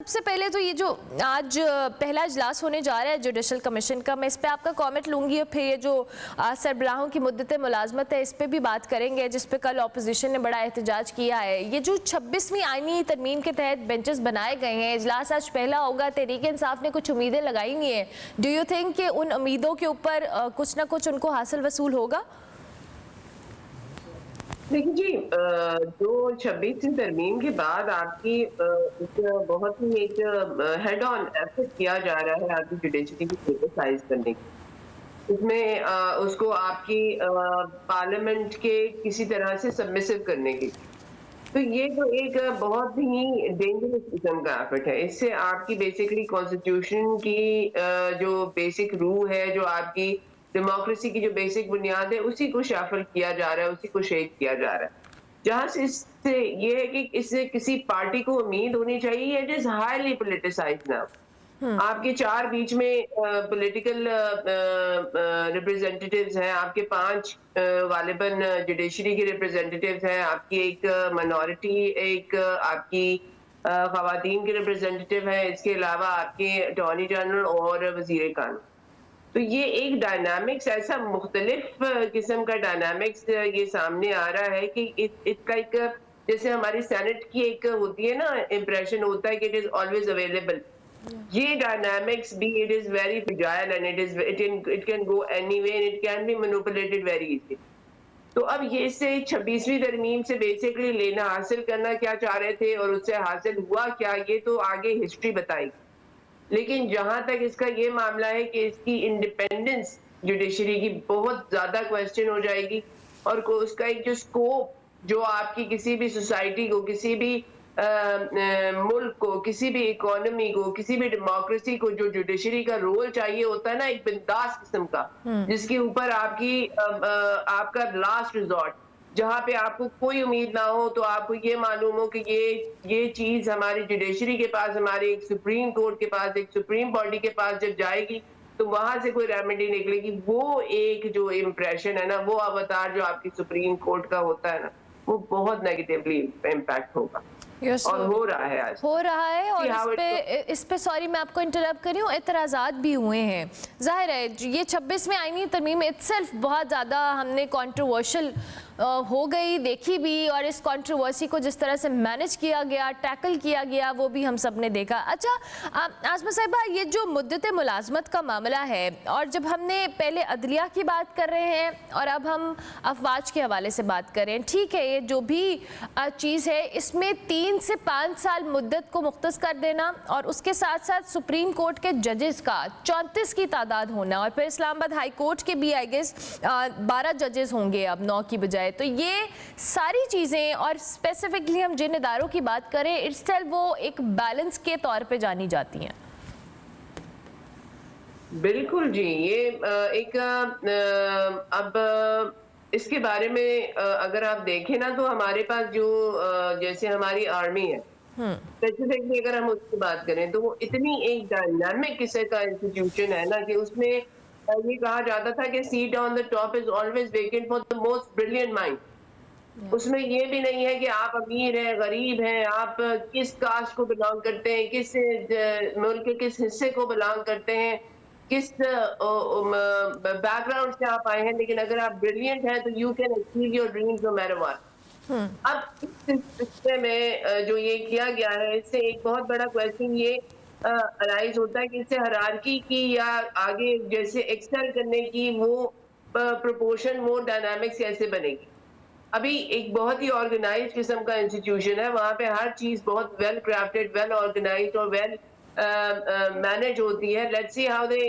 सबसे पहले तो ये जो आज पहला इजलास होने जा रहा है जुडिशल कमीशन का, मैं इस पे आपका कमेंट लूंगी और फिर ये जो सरबराहों की मुद्दत मुलाजमत है इस पे भी बात करेंगे, जिस पे कल अपोजिशन ने बड़ा एहतजाज किया है। ये जो 26वीं आईनी तरमीम के तहत बेंचेस बनाए गए हैं, इजलास आज पहला होगा, तहरीक इंसाफ ने कुछ उम्मीदें लगाई हुई हैं। डू यू थिंक कि उन उम्मीदों के ऊपर कुछ ना कुछ उनको हासिल वसूल होगा? देखिए जी, जो 26वीं तरमीम के बाद आपकी एक बहुत ही एक हेड ऑन एफर्ट किया जा रहा है आपकी जुडिशरी की क्रिटिसाइज करने की। इसमें उसको आपकी पार्लियामेंट के किसी तरह से सबमिसिव करने की। तो ये तो एक बहुत ही डेंजरस किस्म का एफर्ट है। इससे आपकी बेसिकली कॉन्स्टिट्यूशन की जो बेसिक रूह है, जो आपकी डेमोक्रेसी की जो बेसिक बुनियाद है, उसी को शाफल किया जा रहा है, उसी को शेक किया जा रहा है। जहां से इससे ये है कि इससे किसी पार्टी को उम्मीद होनी चाहिए, it is highly politicised now. आपके 4 बीच में पॉलिटिकल रिप्रेजेंटेटिव्स हैं, आपके 5 गालिबन जुडिशरी के रिप्रेजेंटेटिव्स हैं, आपकी एक माइनॉरिटी एक आपकी खवातीन के रिप्रेजेंटेटिव हैं, इसके अलावा आपके अटॉर्नी जनरल और वजीर कानून। तो ये एक डायनामिक्स ऐसा मुख्तलिफ किस्म का डायनामिक्स ये सामने आ रहा है कि इसका एक जैसे हमारी सेनेट की एक होती है ना, इम्प्रेशन होता है कि इट इज ऑलवेज अवेलेबल। ये डायनामिक्स भी it is very fragile and it can go anyway and it can be manipulated very easily. तो अब ये इससे 26वीं तरमीम से बेसिकली लेना हासिल करना क्या चाह रहे थे और उससे हासिल हुआ क्या, ये तो आगे हिस्ट्री बताएगी। लेकिन जहां तक इसका ये मामला है कि इसकी इंडिपेंडेंस जुडिशरी की बहुत ज्यादा क्वेश्चन हो जाएगी और उसका एक जो स्कोप जो आपकी किसी भी सोसाइटी को, किसी भी मुल्क को, किसी भी इकोनॉमी को, किसी भी डेमोक्रेसी को जो जुडिशरी का रोल चाहिए होता है ना, एक बिंदास किस्म का, जिसके ऊपर आपकी आपका लास्ट रिजॉर्ट, जहां पे आपको कोई उम्मीद ना हो, तो आपको ये मालूम हो कि ये चीज हमारी जुडिशरी के पास, हमारे एक सुप्रीम कोर्ट के पास, एक सुप्रीम बॉडी के पास जब जाएगी तो वहां से कोई रेमेडी निकलेगी। वो एक जो इम्प्रेशन है ना, वो अवतार जो आपकी सुप्रीम कोर्ट का होता है ना, वो बहुत नेगेटिवली इम्पैक्ट होगा। और हो रहा है आज, हो रहा है। और इस पे सॉरी मैं आपको इंटरप्ट कर रही हूँ, एतराज़ात भी हुए हैं। जाहिर है ये 26वीं आईनी तरमीम इटसेल्फ बहुत ज़्यादा हमने कंट्रोवर्शियल हो गई, देखी भी, और इस कंट्रोवर्सी को जिस तरह से मैनेज किया गया, टैकल किया गया, वो भी हम सब ने देखा। अच्छा आज़मा साहिबा, ये जो मुद्दत मुलाजमत का मामला है, और जब हमने पहले अदलिया की बात कर रहे हैं और अब हम अफवाज के हवाले से बात कर रहे हैं, ठीक है, ये जो भी चीज़ है इसमें 3 से 5 साल मुद्दत को मुख्तस कर देना और उसके साथ साथ सुप्रीम कोर्ट के जजेस का 34 की तादाद होना, और फिर इस्लामाबाद हाई कोर्ट के भी आई गेस 12 जजेस होंगे अब 9 की बजाय। तो ये सारी चीज़ें, और स्पेसिफिकली हम जिन इदारों की बात करें, इट्सेल्फ वो एक बैलेंस के तौर पे जानी जाती हैं। बिल्कुल जी, ये एक अब इसके बारे में अगर आप देखें ना, तो हमारे पास जो जैसे हमारी आर्मी है, स्पेसिफिकली अगर हम उसकी बात करें, तो वो इतनी एक डायनामिक किस्म का इंस्टीट्यूशन है ना कि उसमें ये कहा जाता था कि seat on the top is always vacant for the most brilliant mind. उसमें ये भी नहीं है कि आप अमीर हैं, गरीब हैं, आप किस कास्ट को बिलोंग करते हैं, किस मुल्क के किस हिस्से को बिलोंग करते हैं, किस बैकग्राउंड से आप आए हैं, लेकिन अगर आप ब्रिलियंट हैं तो you can achieve your dreams no matter what. अब इस सिस्टम में जो ये किया गया है, इससे एक बहुत बड़ा क्वेश्चन ये अराइज होता है कि इससे हायरार्की की या आगे जैसे एक्सेल करने की वो प्रोपोर्शन, वो डायनामिक्स कैसे बनेगी। अभी एक बहुत ही ऑर्गेनाइज्ड किस्म का इंस्टीट्यूशन है, वहां पे हर चीज बहुत वेल क्राफ्टेड, वेल ऑर्गेनाइज्ड और वेल मैनेज होती है। Let's see how they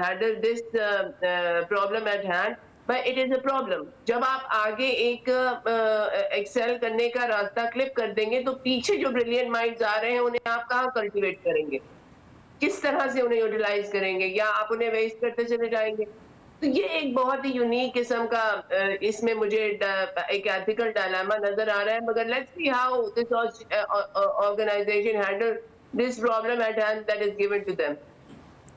handle this problem at hand, but it is a problem. जब आप आगे एक एक्सेल करने का रास्ता क्लिप कर देंगे, तो पीछे जो ब्रिलियंट माइंड्स आ रहे हैं उन्हें आप कहाँ कल्टीवेट करेंगे, किस तरह से उन्हें यूटिलाइज करेंगे, या आप उन्हें वेस्ट करते चले जाएंगे। तो ये एक बहुत ही यूनिक किस्म का इसमें मुझे एक एथिकल डायलेमा नजर आ रहा है। मगर let's see how this organisation handle this problem at hand that is given to them.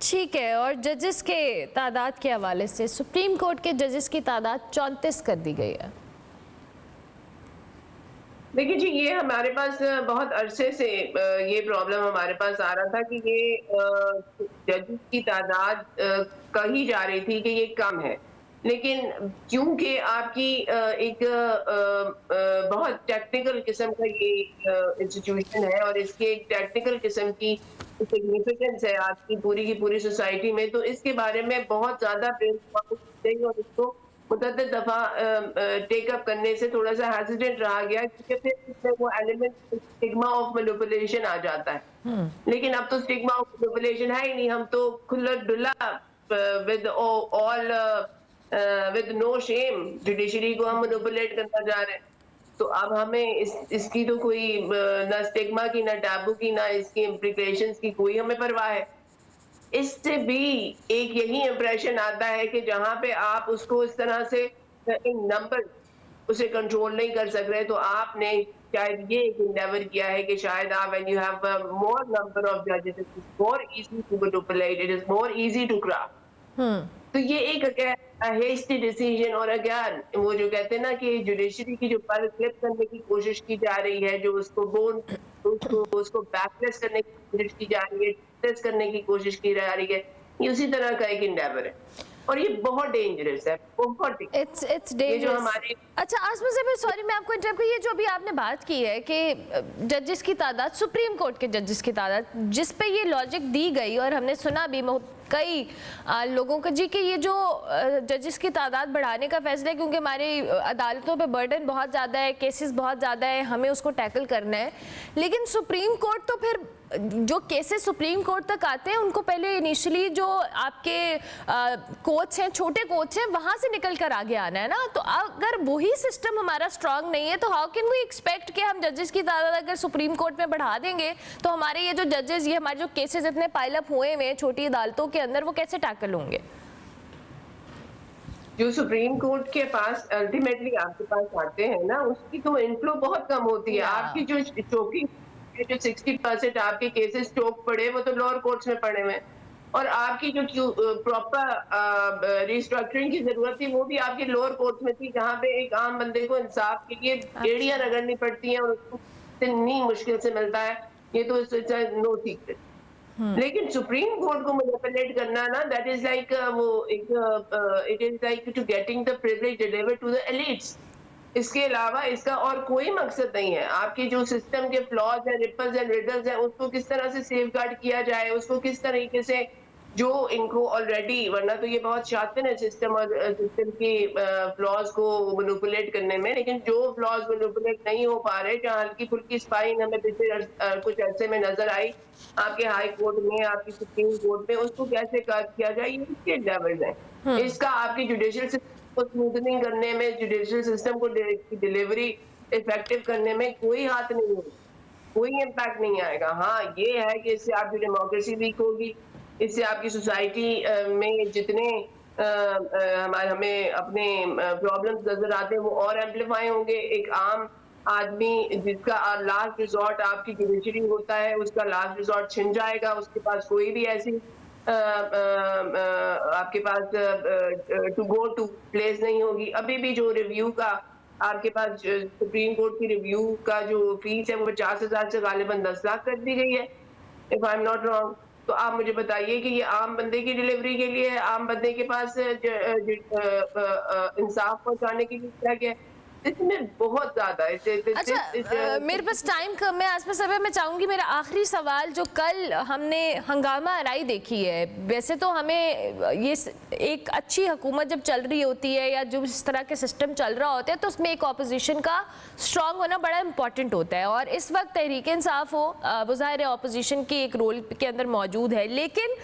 ठीक है, और जजेस के तादाद के हवाले से सुप्रीम कोर्ट के जजेस की तादाद 34 कर दी गई है। देखिए जी, ये हमारे पास बहुत अरसे से ये प्रॉब्लम हमारे पास आ रहा था कि ये जजेस की तादाद कही जा रही थी कि ये कम है। लेकिन क्योंकि आपकी एक बहुत टेक्निकल किस्म का ये इंस्टीट्यूशन है और इसकी एक टेक्निकल किस्म की सिग्निफिकेंस है आपकी पूरी की पूरी सोसाइटी में, तो इसके बारे में बहुत ज़्यादा ब्रेनस्टॉर्मिंग की गई और इसको मुतअद्दिद दफ़ा टेक अप करने से थोड़ा-सा हेसिटेंट रहा गया क्योंकि फिर इसमें वो एलिमेंट स्टिग्मा ऑफ मैनिपुलेशन आ जाता है। लेकिन अब तो स्टिग्मा ऑफ मैनिपुलेशन है ही नहीं, हम तो खुल्ला-डुल्ला with all with no shame judiciary को हम मैनिपुलेट करना जा रहे हैं। तो अब हमें इसकी तो कोई ना स्टिग्मा की, ना टैबू की, ना इसकी इम्प्लिकेशंस की कोई हमें परवाह है। इससे भी एक यही इंप्रेशन आता है कि जहां पे आप उसको इस तरह से इन नंबर उसे कंट्रोल नहीं कर सक रहे, तो आपने शायद ये एक इंडेवर किया है कि शायद आप when you have more number of जजेस it is more easy to manipulate, it is more easy to craft. तो ये एक हेस्टी डिसीजन और अगेन वो जो कहते हैं ना कि जुडिशरी की जो पर फ्लिप करने की कोशिश की जा रही है, जो उसको उसको बैकलेस करने की कोशिश की जा रही है, टेस्ट करने की कोशिश की जा रही है, ये उसी तरह का एक इंडेवर है और ये बहुत डेंजरस है, बहुत इट्स ये जो डेंजरस। हमारे अच्छा आसमा से सॉरी मैं आपको इंटरप्ट करूँ, ये जो अभी आपने बात की है कि जजेस की तादाद, सुप्रीम कोर्ट के जजेस की तादाद जिस पे ये लॉजिक दी गई और हमने सुना भी कई लोगों का जी कि ये जो जजेस की तादाद बढ़ाने का फैसला है क्योंकि हमारी अदालतों पे बर्डन बहुत ज़्यादा है, केसेस बहुत ज़्यादा है, हमें उसको टैकल करना है। लेकिन सुप्रीम कोर्ट तो फिर जो केसेस सुप्रीम कोर्ट तक आते हैं उनको पहले इनिशियली जो आपके कोर्ट्स हैं, छोटे कोर्ट्स हैं, वहाँ से निकल कर आगे आना है ना। तो अगर वही सिस्टम हमारा स्ट्रांग नहीं है तो हाउ कैन वी एक्सपेक्ट कि हम जजेस की तादाद अगर सुप्रीम कोर्ट में बढ़ा देंगे तो हमारे ये जो जजेस, ये हमारे जो केसेस इतने पाइल अप हुए हुए हैं छोटी अदालतों के अंदर, वो कैसे टैकल होंगे? जो सुप्रीम कोर्ट के पास अल्टीमेटली आपके पास आते हैं ना, उसकी तो इनफ्लो बहुत कम होती है। आपकी जो चौकी जो 60% आपके केसेस चौक पड़े वो तो लोअर कोर्ट्स में पड़े हुए, और आपकी जो प्रॉपर रिस्ट्रक्चरिंग की जरूरत थी वो भी आपके लोअर कोर्ट्स में थी, जहाँ पे एक आम बंदे को इंसाफ के लिए एड़ियां रगड़नी पड़ती हैं और उसको इतनी मुश्किल से मिलता है, ये तो नो सीक्रेट। लेकिन सुप्रीम कोर्ट को मैनिपुलेट करना ना, दैट इज लाइक वो एक it is like to getting the privilege delivered to the elites. इसके अलावा इसका और कोई मकसद नहीं है। आपके जो सिस्टम के फ्लॉज हैं, रिपल्स एंड रिडल्स हैं, उसको किस तरह से सेफगार्ड किया जाए, उसको किस तरीके से जो इनको ऑलरेडी, वरना तो ये बहुत शातिर है सिस्टम और सिस्टम की फ्लॉज को मैनिपुलेट करने में, लेकिन जो फ्लॉज मैनिपुलेट नहीं हो पा रहे, जहाँ हल्की फुल्की स्पाइन हमें पिछले कुछ अरसे में नजर आई आपके हाई कोर्ट में, आपकी सुप्रीम कोर्ट में, उसको कैसे काट किया जाए, ये इसके लेवल्स हैं। इसका आपकी जुडिशियल सिस्टम को स्मूथनिंग करने में, जुडिशियल सिस्टम को डिलीवरी इफेक्टिव करने में कोई हाथ नहीं होगा, कोई इम्पैक्ट नहीं आएगा। हाँ ये है कि इससे आपकी डेमोक्रेसी वीक होगी, इससे आपकी सोसाइटी में जितने हमें अपने प्रॉब्लम्स नजर आते हैं वो और एम्पलीफाई होंगे। एक आम आदमी जिसका लास्ट रिजॉर्ट आपकी जुडिशरी होता है, उसका लास्ट रिजॉर्ट छिन जाएगा, उसके पास कोई भी ऐसी आपके पास टू गो टू प्लेस नहीं होगी। अभी भी जो रिव्यू का आपके पास सुप्रीम कोर्ट की रिव्यू का जो फीस है वो 50,000 से गालिबन 10 लाख कर दी गई है, if I am not wrong. तो आप मुझे बताइए कि ये आम बंदे की डिलीवरी के लिए, आम बंदे के पास इंसाफ पहुंचाने के लिए क्या क्या है? इसमें बहुत ज्यादा अच्छा मेरे पास टाइम कम है आसमा साहब, मैं चाहूँगी मेरा आखिरी सवाल, जो कल हमने हंगामा आराई देखी है, वैसे तो हमें ये एक अच्छी हुकूमत जब चल रही होती है या जो इस तरह के सिस्टम चल रहा होता है तो उसमें एक ऑपोजिशन का स्ट्रांग होना बड़ा इंपॉर्टेंट होता है, और इस वक्त तहरीक इंसाफ हो वो ज़ाहिर है ऑपोजिशन की एक रोल के अंदर मौजूद है। लेकिन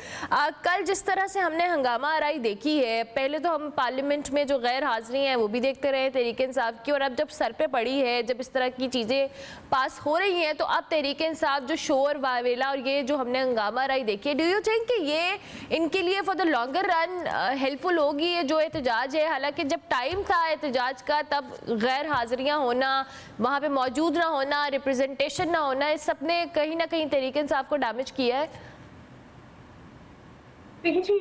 कल जिस तरह से हमने हंगामा आराई देखी है, पहले तो हम पार्लियामेंट में जो गैर हाजिरी हैं वो भी देखते रहे तहरीक इंसाफ की, और अब जब सर पे पड़ी है, जब इस तरह की चीज़ें पास हो रही हैं, तो अब तहरीक इंसाफ जो शोर वावेला और ये जो हमने हंगामा राई देखी है, डू यू थिंक कि ये इनके लिए for the longer run helpful होगी? ये जो एहतजाज है, हालांकि जब टाइम था एहतजाज का तब गैर हाजिरियाँ होना, वहाँ पे मौजूद ना होना, रिप्रेजेंटेशन ना होना, इस सब ने कहीं ना कहीं तहरीक इंसाफ को डैमेज किया है। देखिए जी,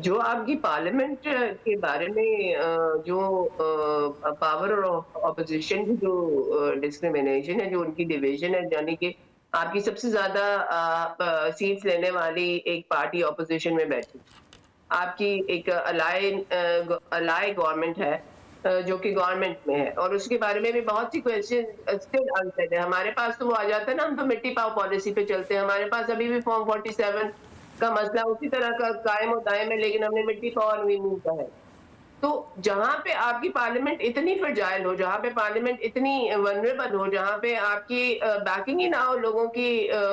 जो आपकी पार्लियामेंट के बारे में जो पावर और ऑपोजिशन की जो डिस्क्रिमिनेशन है, जो उनकी डिवीजन है, यानी कि आपकी सबसे ज्यादा सीट्स लेने वाली एक पार्टी ऑपोजिशन में बैठी, आपकी एक अलाई गवर्नमेंट है, जो कि गवर्नमेंट में है, और उसके बारे में भी बहुत सी क्वेश्चन स्टिल अनसेड है। हमारे पास तो वो आ जाता है ना, हम तो मिट्टी पाव पॉलिसी पे चलते हैं, हमारे पास अभी भी फॉर्म 47 का मसला उसी तरह का कायम और दायम है, लेकिन हमने मिट्टी पाव नहीं का है। तो जहां पे आपकी पार्लियामेंट इतनी फ्रजाइल हो, जहां पे पार्लियामेंट इतनी वनरेबल हो, जहां पे आपकी बैकिंग ही ना हो लोगों की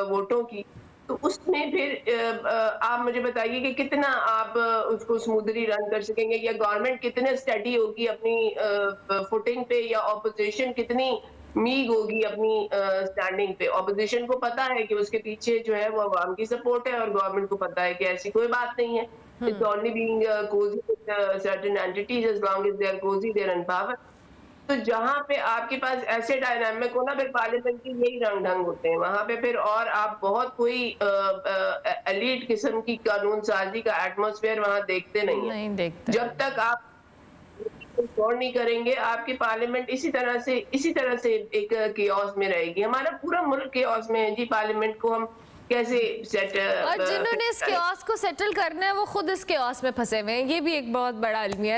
वोटों की, तो उसमें फिर आप मुझे बताइए कि कितना आप उसको स्मूथली रन कर सकेंगे, या गवर्नमेंट कितने स्टडी होगी अपनी फुटिंग पे, या ऑपोजिशन कितनी मीग होगी अपनी स्टैंडिंग पे। ऑपोजिशन को पता है कि उसके पीछे जो है वो अवाम की सपोर्ट है, और गवर्नमेंट को पता है कि ऐसी कोई बात नहीं है। It's only being cozy with certain entities as long as they are cozy, they are in power. तो जहाँ पे आपके पास ऐसे डायनामिक हो ना, फिर पार्लियामेंट के यही रंग ढंग होते हैं वहां पे, फिर और आप बहुत कोई एलीट किस्म की कानून साजी का एटमॉस्फेयर वहां देखते नहीं है। नहीं देखते। जब तक आप गौर नहीं करेंगे, आपकी पार्लियामेंट इसी तरह से एक केओस में रहेगी। हमारा पूरा मुल्क केओस में है जी, पार्लियामेंट को हम कैसे सेट और जिन्होंने इस केओस को सेटल करना है वो खुद इस केओस में फंसे हुए हैं, ये भी एक बहुत बड़ा अलमिया है।